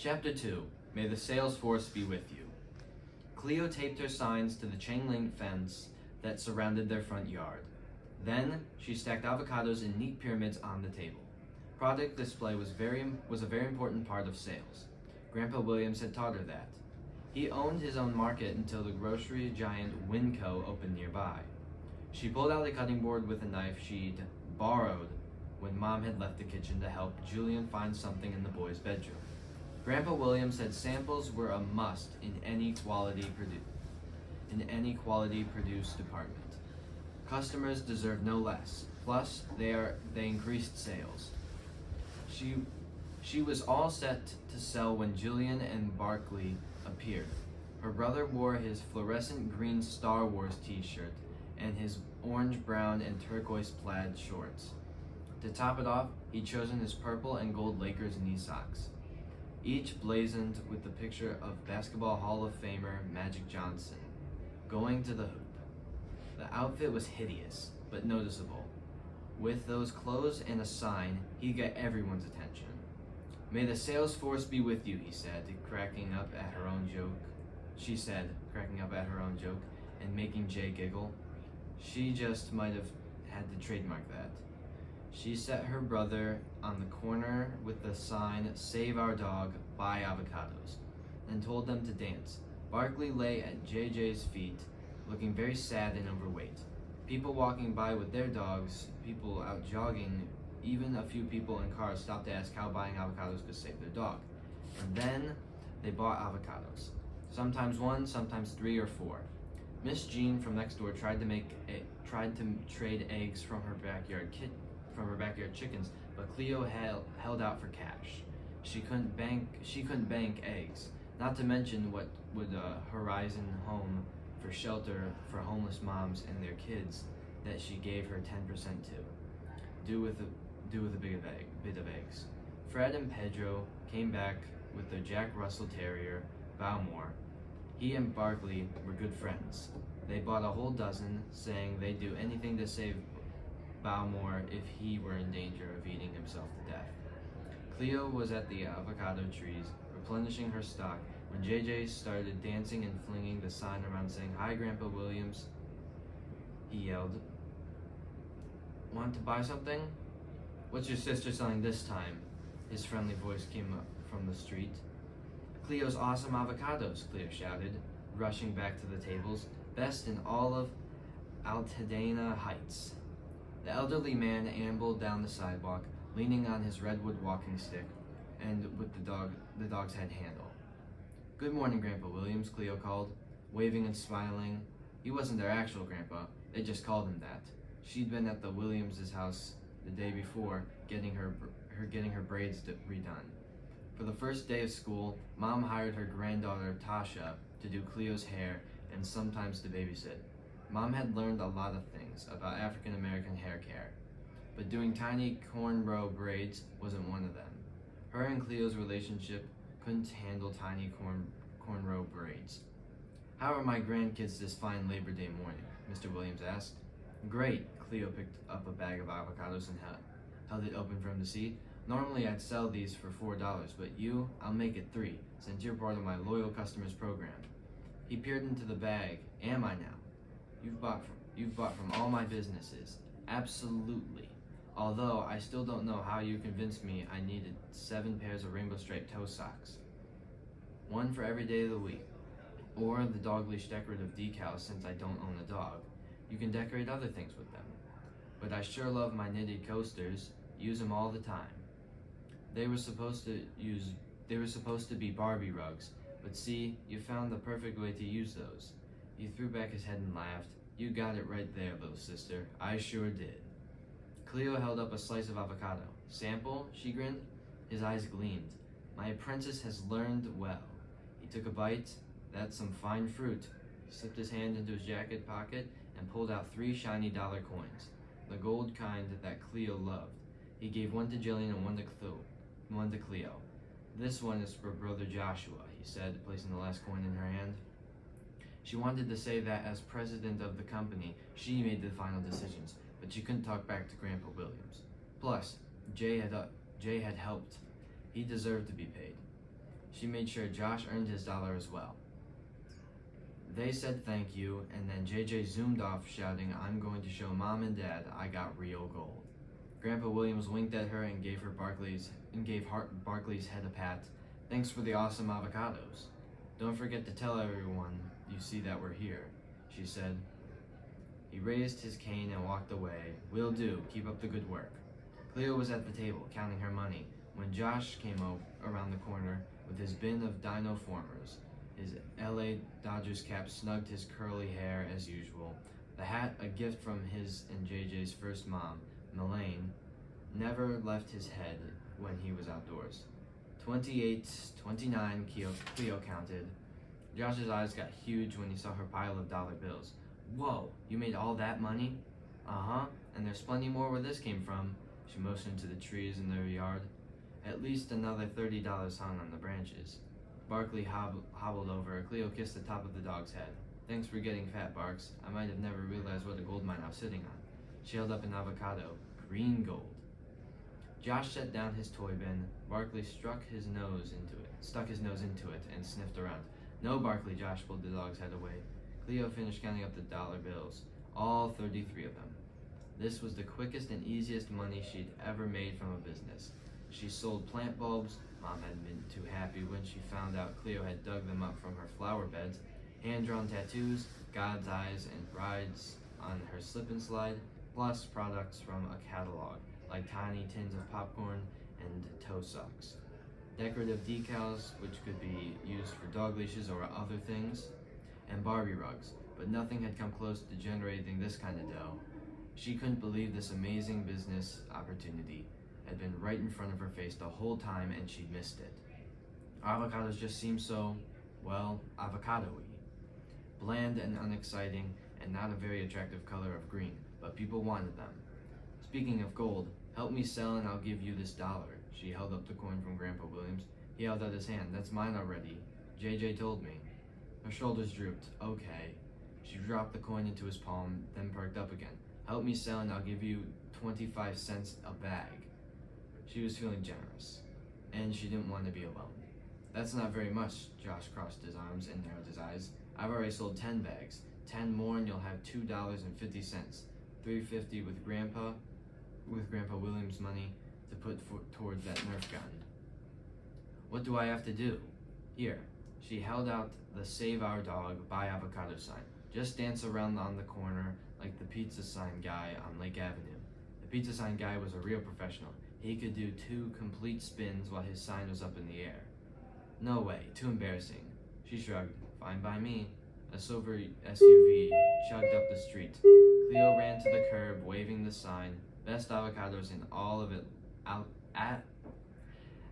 Chapter 2. May the sales force be with you. Cleo taped her signs to the chain link fence that surrounded their front yard. Then, she stacked avocados in neat pyramids on the table. Product display was a very important part of sales. Grandpa Williams had taught her that. He owned his own market until the grocery giant Winco opened nearby. She pulled out a cutting board with a knife she'd borrowed when Mom had left the kitchen to help Julian find something in the boys' bedroom. Grandpa Williams said samples were a must in any quality produce department. Customers deserve no less. Plus, they increased sales. She was all set to sell when Julian and Barkley appeared. Her brother wore his fluorescent green Star Wars t-shirt and his orange, brown, and turquoise plaid shorts. To top it off, he'd chosen his purple and gold Lakers knee socks, each blazoned with the picture of Basketball Hall of Famer Magic Johnson going to the hoop. The outfit was hideous, but noticeable. With those clothes and a sign, he got everyone's attention. May the sales force be with you, he said, cracking up at her own joke. She said, cracking up at her own joke and making Jay giggle. She just might have had to trademark that. She set her brother on the corner with the sign, "Save our dog, buy avocados," and told them to dance. Barkley lay at JJ's feet, looking very sad and overweight. People walking by with their dogs, people out jogging, even a few people in cars stopped to ask how buying avocados could save their dog. And then they bought avocados. Sometimes one, sometimes 3 or 4. Miss Jean from next door tried to trade eggs from her backyard chickens, but Cleo held out for cash. She couldn't bank eggs. Not to mention what would Horizon Home for shelter for homeless moms and their kids that she gave her 10% to. Do with a bit of eggs. Fred and Pedro came back with their Jack Russell Terrier, Bowmore. He and Barkley were good friends. They bought a whole dozen, saying they'd do anything to save Bowmore if he were in danger of eating himself to death. Cleo was at the avocado trees, replenishing her stock, when JJ started dancing and flinging the sign around saying, "Hi, Grandpa Williams," he yelled. "Want to buy something?" "What's your sister selling this time?" His friendly voice came up from the street. "Cleo's awesome avocados," Cleo shouted, rushing back to the tables. "Best in all of Altadena Heights." The elderly man ambled down the sidewalk, leaning on his redwood walking stick, and with the dog's head handle. "Good morning, Grandpa Williams," Cleo called, waving and smiling. He wasn't their actual grandpa, they just called him that. She'd been at the Williams' house the day before, getting her braids redone. For the first day of school, Mom hired her granddaughter Tasha to do Cleo's hair and sometimes to babysit. Mom had learned a lot of things about African American hair care, but doing tiny cornrow braids wasn't one of them. Her and Cleo's relationship couldn't handle tiny cornrow braids. "How are my grandkids this fine Labor Day morning?" Mr. Williams asked. "Great." Cleo picked up a bag of avocados and held it open for him to see. "Normally I'd sell these for $4, but I'll make it 3, since you're part of my loyal customers program." He peered into the bag. "Am I now? You've bought from all my businesses." "Absolutely. Although I still don't know how you convinced me I needed 7 pairs of rainbow striped toe socks. 1 for every day of the week. Or the dog leash decorative decals since I don't own a dog. You can decorate other things with them. But I sure love my knitted coasters. Use them all the time." They were supposed to be Barbie rugs, but see, you found the perfect way to use those. He threw back his head and laughed. "You got it right there, little sister. I sure did." Cleo held up a slice of avocado. "Sample?" she grinned. His eyes gleamed. "My apprentice has learned well." He took a bite. "That's some fine fruit." He slipped his hand into his jacket pocket and pulled out 3 shiny dollar coins, the gold kind that Cleo loved. He gave 1 to Jillian and 1 to Cleo. "This one is for Brother Joshua," he said, placing the last coin in her hand. She wanted to say that as president of the company, she made the final decisions, but she couldn't talk back to Grandpa Williams. Plus, Jay had helped. He deserved to be paid. She made sure Josh earned his dollar as well. They said thank you, and then JJ zoomed off shouting, "I'm going to show Mom and Dad I got real gold." Grandpa Williams winked at her and gave Barkley's head a pat. "Thanks for the awesome avocados. Don't forget to tell everyone you see that we're here," she said. He raised his cane and walked away. "Will do. Keep up the good work." Cleo was at the table, counting her money, when Josh came around the corner with his bin of Dino Formers. His LA Dodgers cap snugged his curly hair as usual. The hat, a gift from his and JJ's first mom, Melaine, never left his head when he was outdoors. 28, 29, Cleo counted. Josh's eyes got huge when he saw her pile of dollar bills. "Whoa, you made all that money?" "Uh-huh, and there's plenty more where this came from." She motioned to the trees in their yard. "At least another $30 hung on the branches." Barkley hobbled over. Cleo kissed the top of the dog's head. "Thanks for getting fat, Barks. I might have never realized what a gold mine I was sitting on." She held up an avocado. Green gold. Josh set down his toy bin. Barkley stuck his nose into it, and sniffed around. "No, Barkley," Josh pulled the dog's head away. Cleo finished counting up the dollar bills, all 33 of them. This was the quickest and easiest money she'd ever made from a business. She sold plant bulbs. Mom hadn't been too happy when she found out Cleo had dug them up from her flower beds. Hand-drawn tattoos, God's eyes, and rides on her slip and slide, plus products from a catalog, like tiny tins of popcorn and toe socks. Decorative decals, which could be used for dog leashes or other things, and Barbie rugs, but nothing had come close to generating this kind of dough. She couldn't believe this amazing business opportunity had been right in front of her face the whole time, and she'd missed it. Avocados just seemed so, well, avocado-y. Bland and unexciting, and not a very attractive color of green, but people wanted them. "Speaking of gold, help me sell and I'll give you this $1. She held up the coin from Grandpa Williams. He held out his hand. "That's mine already. JJ told me." Her shoulders drooped. "Okay." She dropped the coin into his palm, then perked up again. "Help me sell and I'll give you 25 cents a bag." She was feeling generous, and she didn't want to be alone. "That's not very much." Josh crossed his arms and narrowed his eyes. "I've already sold 10 bags. 10 more and you'll have $2.50. $3.50 with Grandpa Williams' money to put towards that Nerf gun." "What do I have to do?" "Here." She held out the Save Our Dog, Buy Avocado sign. "Just dance around on the corner like the pizza sign guy on Lake Avenue." The pizza sign guy was a real professional. He could do 2 complete spins while his sign was up in the air. "No way, too embarrassing." She shrugged. "Fine by me." A silver SUV chugged up the street. Cleo ran to the curb, waving the sign. "Best avocados in all of it at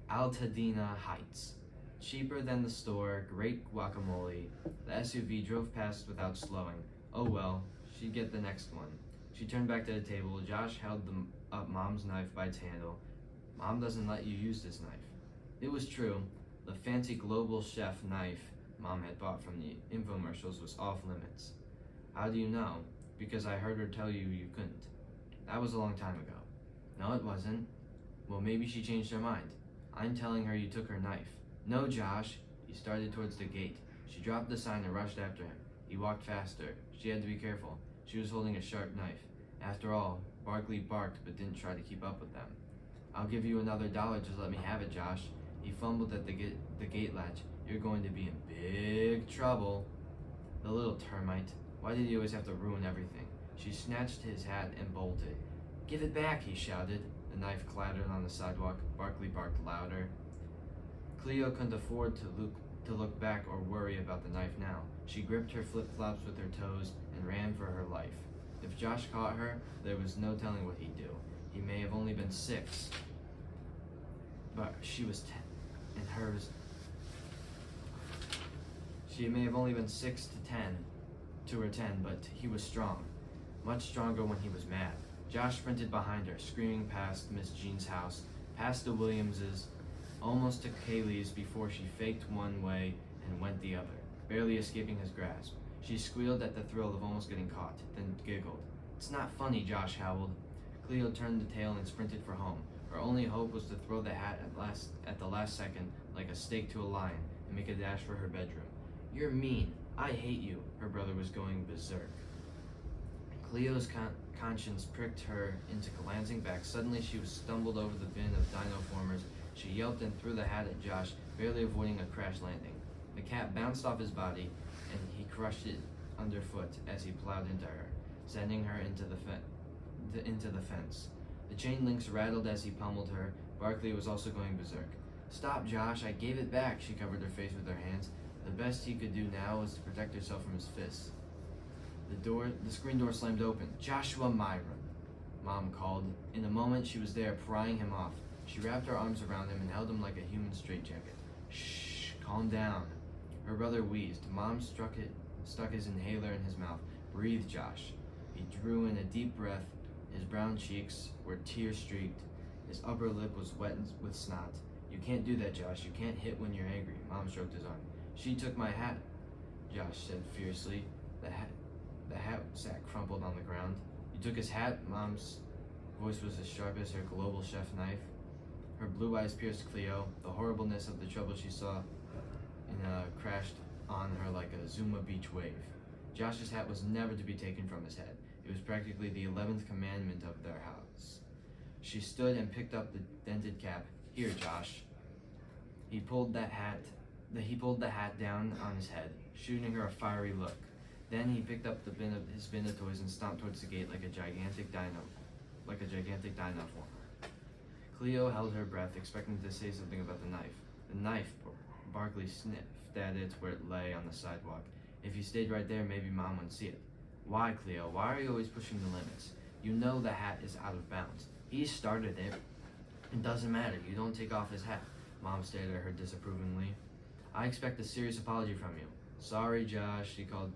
Altadena Heights. Cheaper than the store, great guacamole." The SUV drove past without slowing. Oh well, she'd get the next one. She turned back to the table. Josh held up Mom's knife by its handle. "Mom doesn't let you use this knife." It was true. The fancy Global Chef knife Mom had bought from the infomercials was off limits. "How do you know?" "Because I heard her tell you couldn't." "That was a long time ago." "No, it wasn't." "Well, maybe she changed her mind." "I'm telling her you took her knife." "No, Josh." He started towards the gate. She dropped the sign and rushed after him. He walked faster. She had to be careful. She was holding a sharp knife. After all, Barkley barked but didn't try to keep up with them. "I'll give you another $1. Just let me have it, Josh." He fumbled at the gate latch. "You're going to be in big trouble." The little termite. Why did he always have to ruin everything? She snatched his hat and bolted. "Give it back," he shouted. The knife clattered on the sidewalk. Barkley barked louder. Cleo couldn't afford to look back or worry about the knife now. She gripped her flip-flops with her toes and ran for her life. If Josh caught her, there was no telling what he'd do. He may have only been 6, but she was 10, and hers. She may have only been 6 to her 10, but he was strong. Much stronger when he was mad. Josh sprinted behind her, screaming past Miss Jean's house, past the Williamses, almost to Kaylee's before she faked one way and went the other, barely escaping his grasp. She squealed at the thrill of almost getting caught, then giggled. "It's not funny," Josh howled. Cleo turned the tail and sprinted for home. Her only hope was to throw the hat at the last second like a stake to a lion and make a dash for her bedroom. "You're mean. I hate you." Her brother was going berserk. Cleo's conscience pricked her into glancing back. Suddenly she was stumbled over the bin of dino formers. She yelped and threw the hat at Josh, barely avoiding a crash landing. The cat bounced off his body, and he crushed it underfoot as he plowed into her, sending her into the fence. The chain links rattled as he pummeled her. Barkley was also going berserk. "Stop, Josh, I gave it back." She covered her face with her hands. The best he could do now was to protect herself from his fists. The screen door slammed open. "Joshua Myron," Mom called. In a moment, she was there, prying him off. She wrapped her arms around him and held him like a human straitjacket. "Shh, calm down." Her brother wheezed. Mom stuck his inhaler in his mouth. "Breathe, Josh." He drew in a deep breath. His brown cheeks were tear-streaked. His upper lip was wet with snot. "You can't do that, Josh. You can't hit when you're angry." Mom stroked his arm. "She took my hat," Josh said fiercely. The hat sack crumpled on the ground. "You took his hat?" Mom's voice was as sharp as her global chef knife. Her blue eyes pierced Cleo. The horribleness of the trouble she saw crashed on her like a Zuma Beach wave. Josh's hat was never to be taken from his head. It was practically the 11th commandment of their house. She stood and picked up the dented cap. "Here, Josh." He pulled the hat down on his head, shooting her a fiery look. Then he picked up his bin of toys and stomped towards the gate like a gigantic dino former. Cleo held her breath, expecting to say something about the knife. The knife, Barkley sniffed at it where it lay on the sidewalk. If he stayed right there, maybe Mom wouldn't see it. "Why, Cleo? Why are you always pushing the limits? You know the hat is out of bounds. He started it. It doesn't matter. You don't take off his hat." Mom stared at her disapprovingly. "I expect a serious apology from you." "Sorry, Josh," she called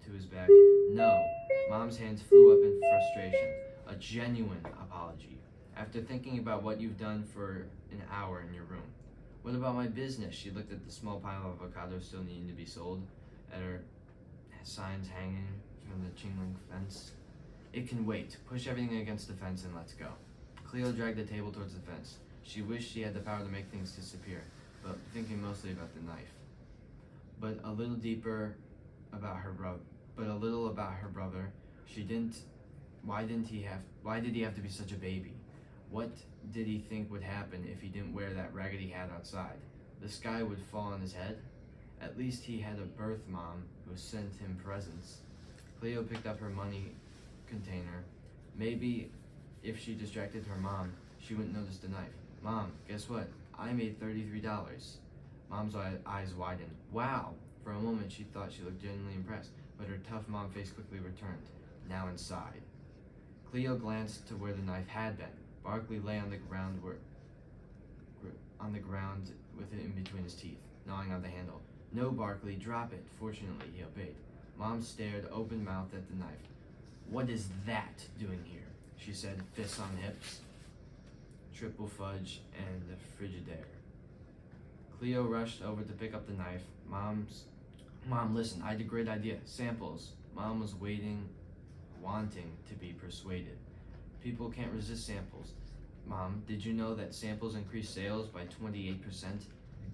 to his back. "No." Mom's hands flew up in frustration. "A genuine apology. After thinking about what you've done for an hour in your room." "What about my business?" She looked at the small pile of avocados still needing to be sold, at her signs hanging from the chain link fence. "It can wait. Push everything against the fence and let's go." Cleo dragged the table towards the fence. She wished she had the power to make things disappear, but thinking mostly about the knife. But a little about her brother. Why did he have to be such a baby? What did he think would happen if he didn't wear that raggedy hat outside? The sky would fall on his head? At least he had a birth mom who sent him presents. Cleo picked up her money container. Maybe if she distracted her mom, she wouldn't notice the knife. "Mom, guess what? I made $33. Mom's eyes widened. "Wow!" For a moment, she thought she looked genuinely impressed, but her tough mom face quickly returned. "Now inside." Cleo glanced to where the knife had been. Barkley lay on the ground with it in between his teeth, gnawing on the handle. "No, Barkley, drop it." Fortunately, he obeyed. Mom stared open-mouthed at the knife. "What is that doing here?" she said, fists on hips. Triple fudge and the Frigidaire. Cleo rushed over to pick up the knife. "Mom, listen, I had a great idea. Samples." Mom was wanting to be persuaded. "People can't resist samples." "Mom, did you know that samples increase sales by 28%?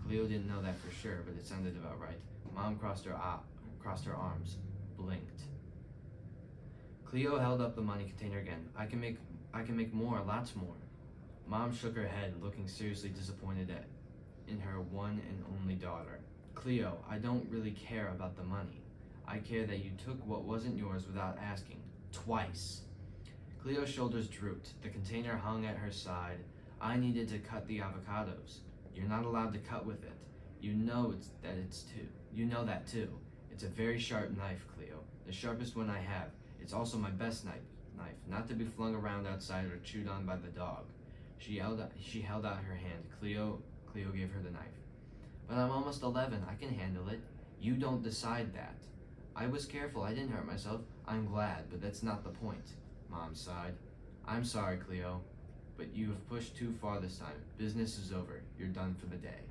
Cleo didn't know that for sure, but it sounded about right. Mom crossed her arms, blinked. Cleo held up the money container again. I can make more, lots more." Mom shook her head, looking seriously disappointed in her one and only daughter. "Cleo, I don't really care about the money. I care that you took what wasn't yours without asking. Twice." Cleo's shoulders drooped. The container hung at her side. "I needed to cut the avocados." "You're not allowed to cut with it. You know that too. It's a very sharp knife, Cleo. The sharpest one I have. It's also my best knife, not to be flung around outside or chewed on by the dog." She held out her hand. Cleo gave her the knife. "But I'm almost 11. I can handle it." "You don't decide that." "I was careful. I didn't hurt myself." "I'm glad, but that's not the point." Mom sighed. "I'm sorry, Cleo, but you have pushed too far this time. Business is over. You're done for the day."